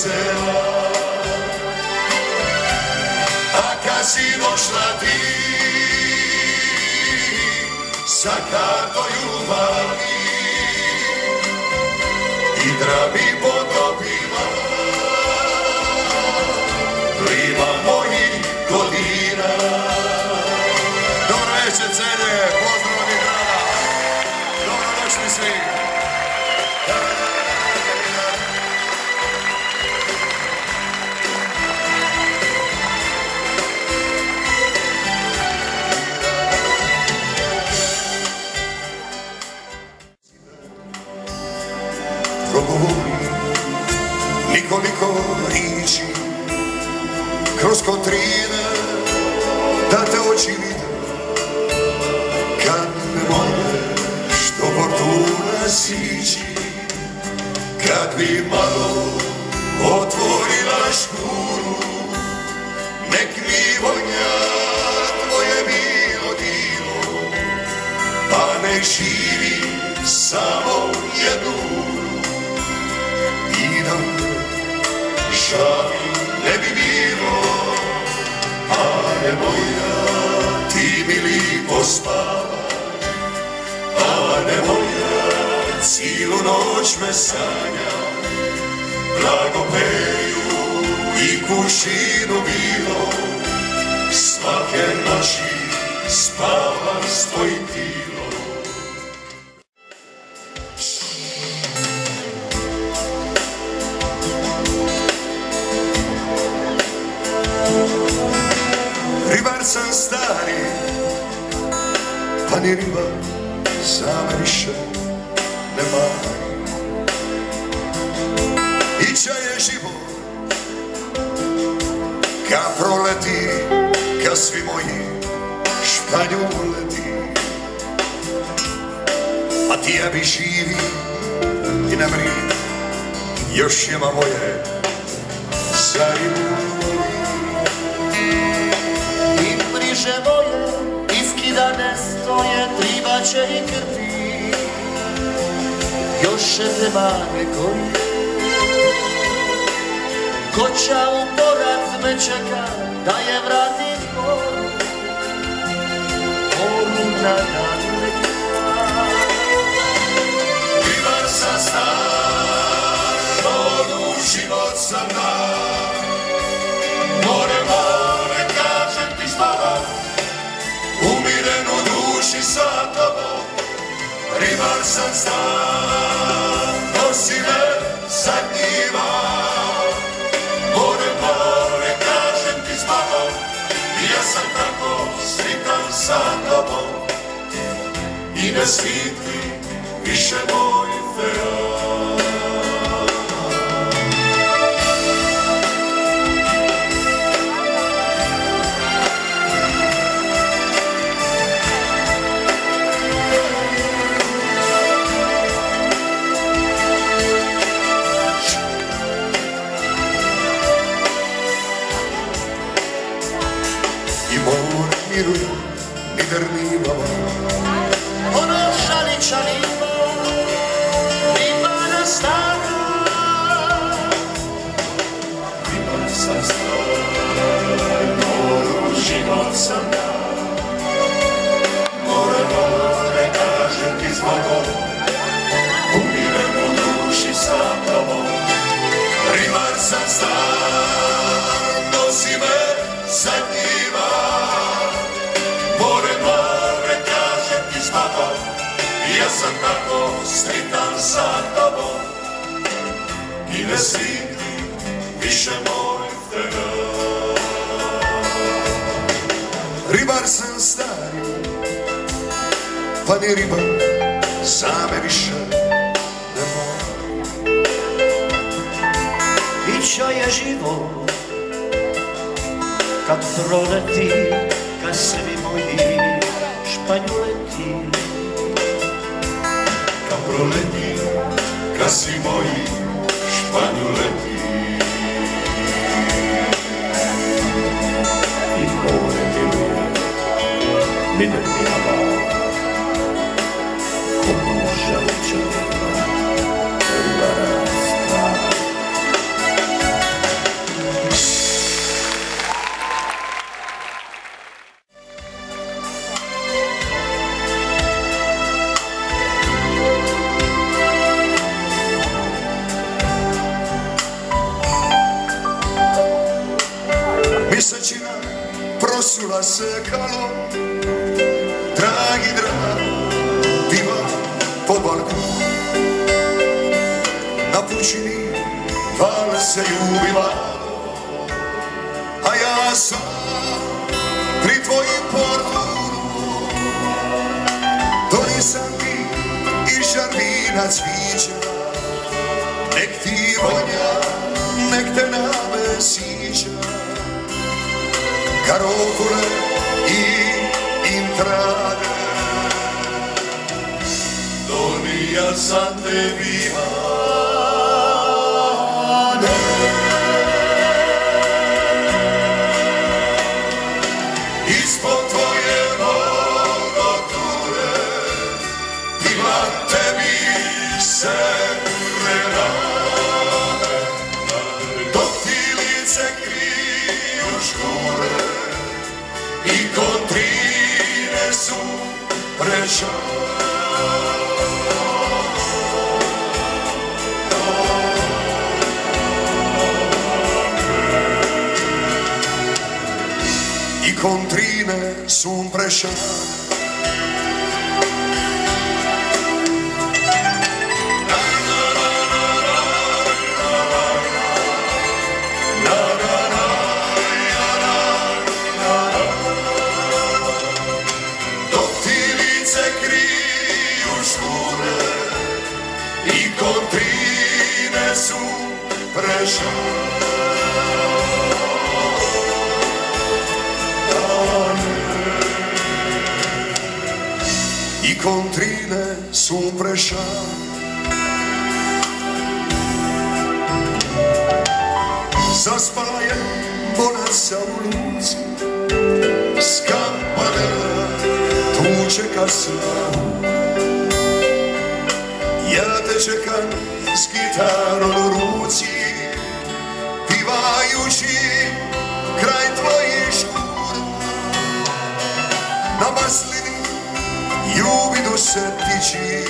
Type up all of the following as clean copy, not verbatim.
sela. A kad si došla ti sa kartom ljubavi i drabi potopila pliva mojih godina. Dobro večer, Celje, pozdrav od grada. Dobrodošli svi. Progovori nikoliko riječi kroz kontrine da te oči vide kad ne može što fortuna sići. Kad bi malo otvorila škuru, nek mi vonja tvoje bilo dilo, pa nek živi samo jednu i da žali ne bi bilo. A nemoja ti mili pospavaj, a nemoja cijelu noć me sanja, blago peju i kušinu bilo, svake noći spavam s tvojim tilom. Ribar sam stari, pa ni riba za me više ne mari. I čaje život kad proleti, kad svi moji španjoleti. A ti ja bi živi i ne mri, još ima moje za ribu. Priže moje iskidane stoje, tribače i krvi, još te mane koji koča u borac me čeka da je vratim moru, moru na daleka. Ribar sam star, vodu život sam dar, more kažem ti zbogom, umiren u duši sa tobom. Ribar sam star, nosi me zadnjiva, more kažem ti zbogom, ja sam tako sritan sa tobom i ne svitli više moj feal. Miruju ni drnivama, ono šaličanima, ribana stara. Ribar sam star, moru život sam dar, more kažem ti zbogom, umiren u duši sa tobom. Ribar sam star, nosi me zadnjiva, ja sam tako sritan sa tobom i ne svitli više moj feal. Ribar sam stari, pa ni riba za me više ne mora. I čaje život kad proleti, kad svi moji španjoleti. Kad proleti, kad svi moji španjoleti. I more mi ne pjeva, como žaličanima ribara stvar. Mesečina prosula se kalom, dragi diva po balkonu. Na pučini val se ljubila, a ja sam pri tvojim portunu. Donisam ti iz žardina cvića, nek ti vonja, nek te name sića. Garofule i intrade, donija sam te vivane. Ispod tvoje mogoture divan tebi se rane, dok ti lice kriju škure i kontrine su prešane. I kontrine su prešane. I kontrine su prešane. Zaspala je bonaca u luci, skampanela tu čeka slavu. Ja te čekam s gitarom u ruci, pivajući kraj tvojih škura. Na maslini ljubidu se tiči,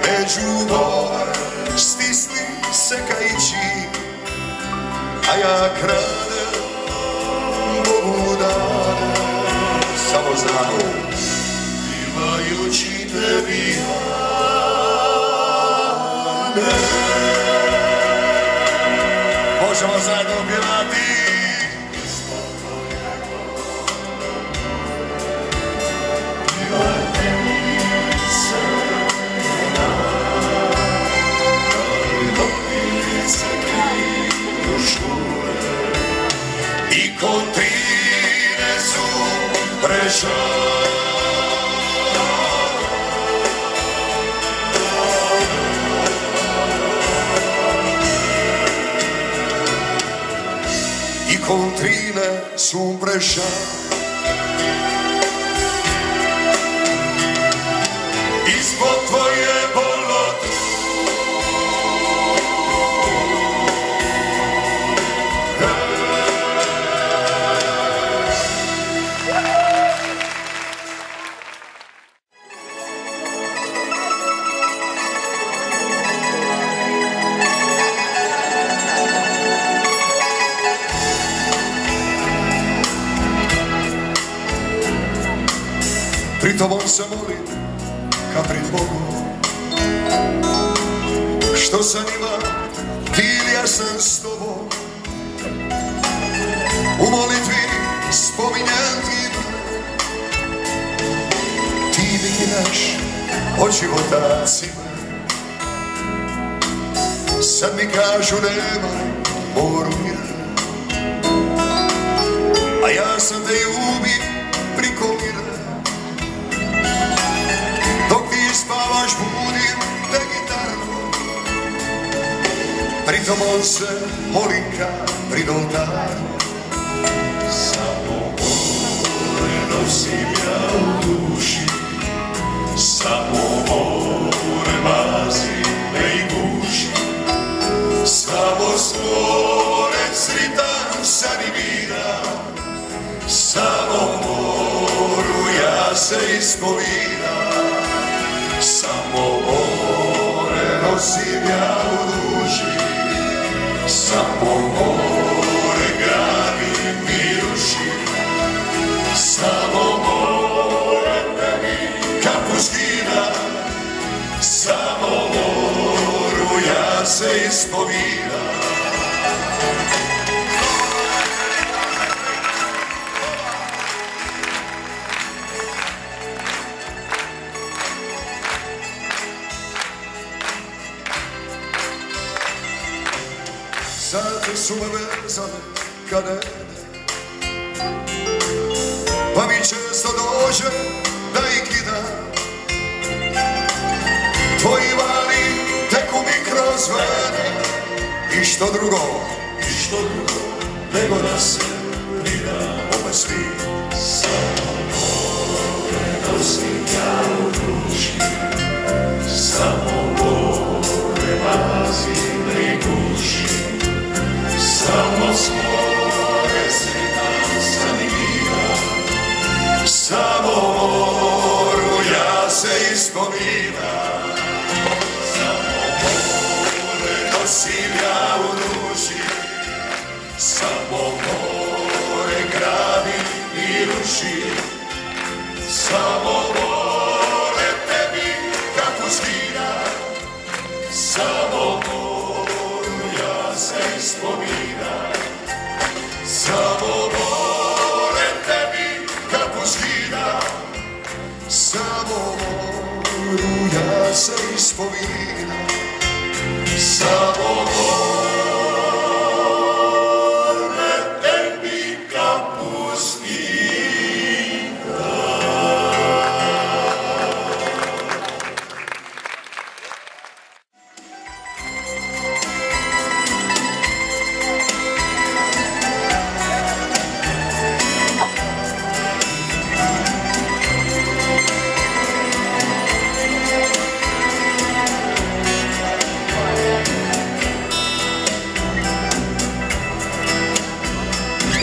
među bor stisli se kaići, a ja kradem Bogu dane. Samo znamo, pivajući te vivane. Možemo zajedno pjevati. I kontrine su prešane. I kontrine su prešane. Ispod tvoje bolotu pri tobom se molim ka pred Bogom, što sam ima ti ili ja sam s tobom. U molitvi spominjam ti, ti mi ginaš od životacima. Sad mi kažu nema moru mira, a ja sam te ljubim priko mira. Dok ti spavaš budim te gitaru, pritom on se molim ka prid oltaru. Samo more nosim ja u duši, samo more mazi me i guši. Samo stvorec ritam sad i vira, samo moru ja se ispoviram. Samo more nosim ja u duši, samo more gravim ispovida. Zato su me vezane kadene, pa mi često dođe da ih kidam. Tvoji vani teku mi kroz vene, i što drugo nego da se pridam ove svi. Samo more nosim ja u duši, samo more vazim i guši. Samo s more sretan sam i vidan, samo moru ja se ispominam. Samo more nosim ja u duši, samo more gradim i rušim. Samo more tebi kapu skidam, samo moru ja se ispominam. Samo more tebi kapu skidam, samo moru ja se ispominam. Samo more tebi kapu skidam.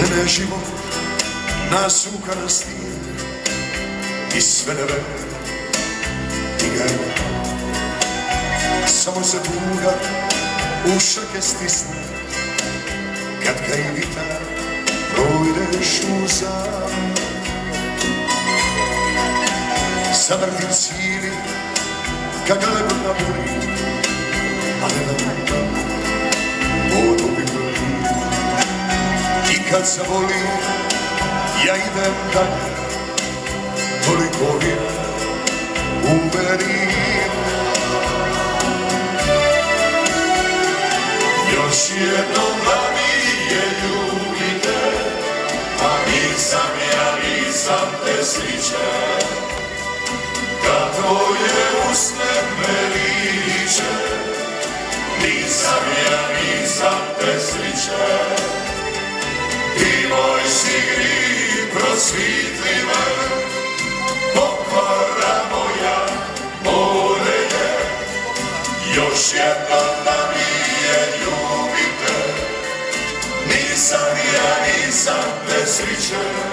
Mene život nasuka na stijene i sve neve i gajne. Samo se tuga u šake stisne, kad ga i vita projdeš u zam. Zamrtim cijeli, kad ga lebod naburi, a ne naburi, potopim vrli. I kad zavoli, ja idem dalje, toliko vina u meni. Još jednom da mi je ljubite, a nisam te sliče, da tvoje usne me liče. Nisam te sliče, ti moj si gri prosvitli me, pokora moja more je. Još jednom da mi je ljubite, nisam te sliče.